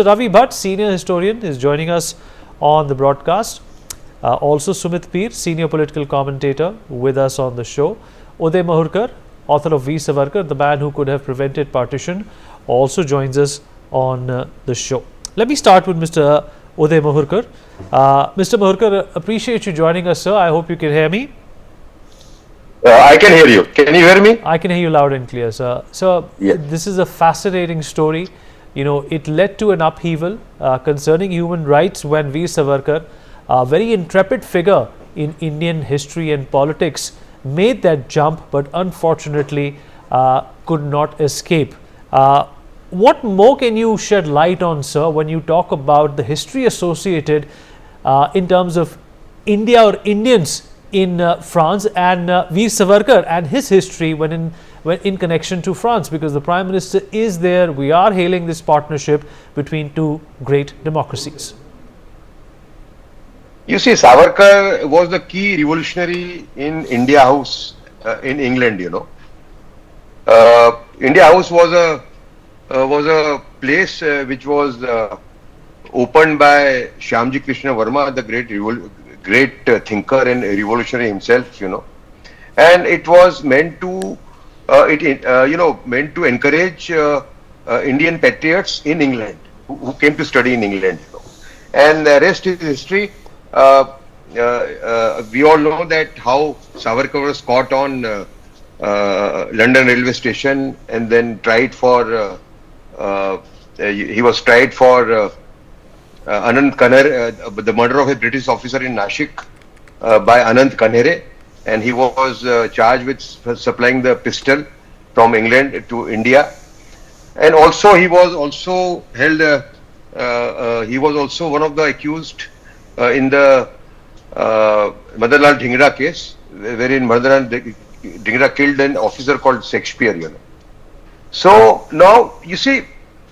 Ravi Bhatt, senior historian, is joining us on the broadcast. Also Sumit Peer, senior political commentator, with us on the show. Uday Mahurkar, author of Veer Savarkar, the man who could have prevented partition, also joins us on the show. Let me start with Mr. Uday Mahurkar. Mr. Mahurkar, appreciate you joining us, sir. I hope you can hear me. I can hear you. Can you hear me? I can hear you loud and clear, sir. So, This is a fascinating story. You know, it led to an upheaval concerning human rights when Veer Savarkar, a very intrepid figure in Indian history and politics, made that jump, but unfortunately could not escape. What more can you shed light on, sir, when you talk about the history associated in terms of India or Indians in France and Veer Savarkar and his history when in connection to France, because the Prime Minister is there. We are hailing this partnership between two great democracies. You see, Savarkar was the key revolutionary in India House in England. You know, India House was a place which was opened by Shyamji Krishna Verma, the great thinker and revolutionary himself. You know, and it was meant to meant to encourage Indian patriots in England who came to study in England. You know, and the rest is history. We all know that how Savarkar was caught on London railway station and then tried for he was tried for Anand Kanhere, the murder of a British officer in Nashik by Anand Kanhere, and he was charged with supplying the pistol from England to India, and also he was also held. He was also one of the accused in the Madanlal Dhingra case, wherein Madanlal Dhingra killed an officer called Shakespeare. You know. So now you see,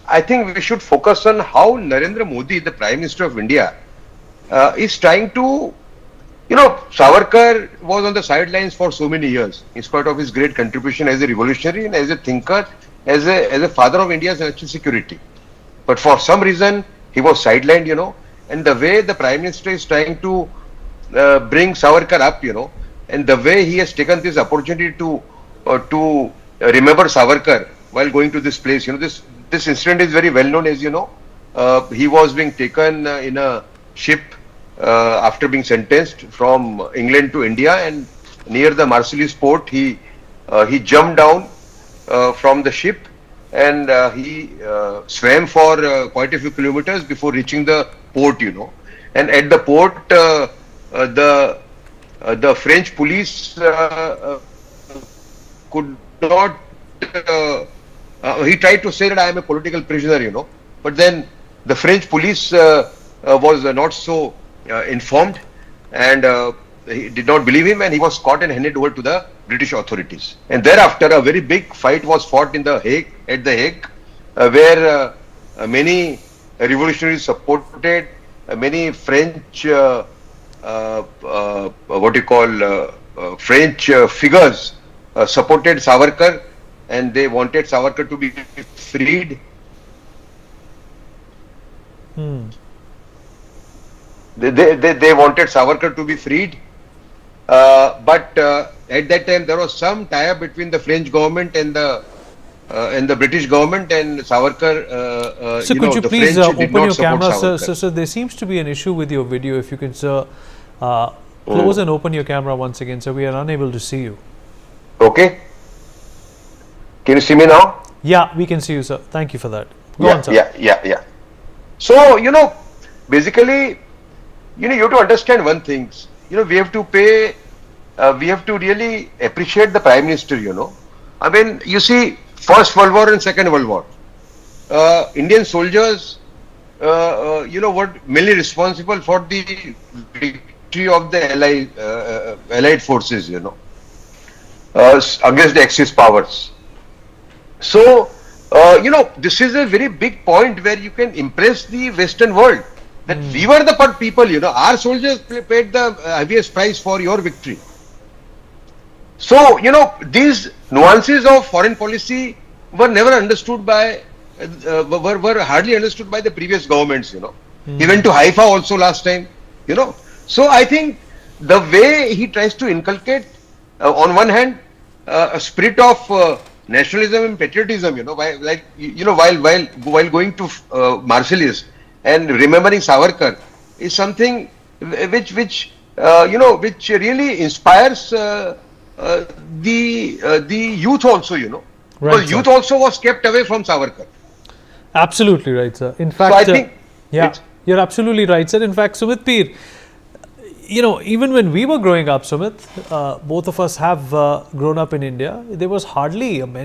I think we should focus on how Narendra Modi, the Prime Minister of India, is trying to. You know, Savarkar was on the sidelines for so many years, in spite of his great contribution as a revolutionary and as a thinker, as a father of India's national security. But for some reason, he was sidelined. You know, and the way the Prime Minister is trying to bring Savarkar up, you know, and the way he has taken this opportunity to remember Savarkar while going to this place. You know, this incident is very well known, as you know. He was being taken in a ship after being sentenced from England to India, and near the Marseille port, he jumped down from the ship, and he swam for quite a few kilometers before reaching the port. You know, and at the port, the French police could not. He tried to say that I am a political prisoner. You know, but then the French police was not so informed, and he did not believe him, and he was caught and handed over to the British authorities. And thereafter, a very big fight was fought in the Hague, where many revolutionaries supported many French French figures supported Savarkar, and they wanted Savarkar to be freed. They wanted Savarkar to be freed, but at that time there was some tie-up between the French government and the British government, and Savarkar. So could you please open your camera, sir? So there seems to be an issue with your video. If you can, sir, close and open your camera once again, sir. We are unable to see you. Okay. Can you see me now? Yeah, we can see you, sir. Thank you for that. Go on, sir. Yeah. So, you know, basically, you know, you have to understand one thing. You know, we have to really appreciate the Prime Minister. You know, I mean, you see, First World War and Second World War, Indian soldiers, you know, were mainly responsible for the victory of the Allied forces. You know, against the Axis powers. So, you know, this is a very big point where you can impress the Western world. That we were the people, you know, our soldiers paid the heaviest price for your victory. So, you know, these nuances of foreign policy were never understood by were hardly understood by the previous governments, you know. He went to Haifa also last time, you know. So I think the way he tries to inculcate, on one hand, a spirit of nationalism and patriotism, you know, while going to Marseilles and remembering Savarkar is something which really inspires the youth also, you know. Right, Because sir. youth also was kept away from Savarkar. Absolutely right, sir. In So fact, I think yeah, it's- you're absolutely right, sir. In fact, Sumit Peer, you know, even when we were growing up, Sumit, both of us have grown up in India. There was hardly a mention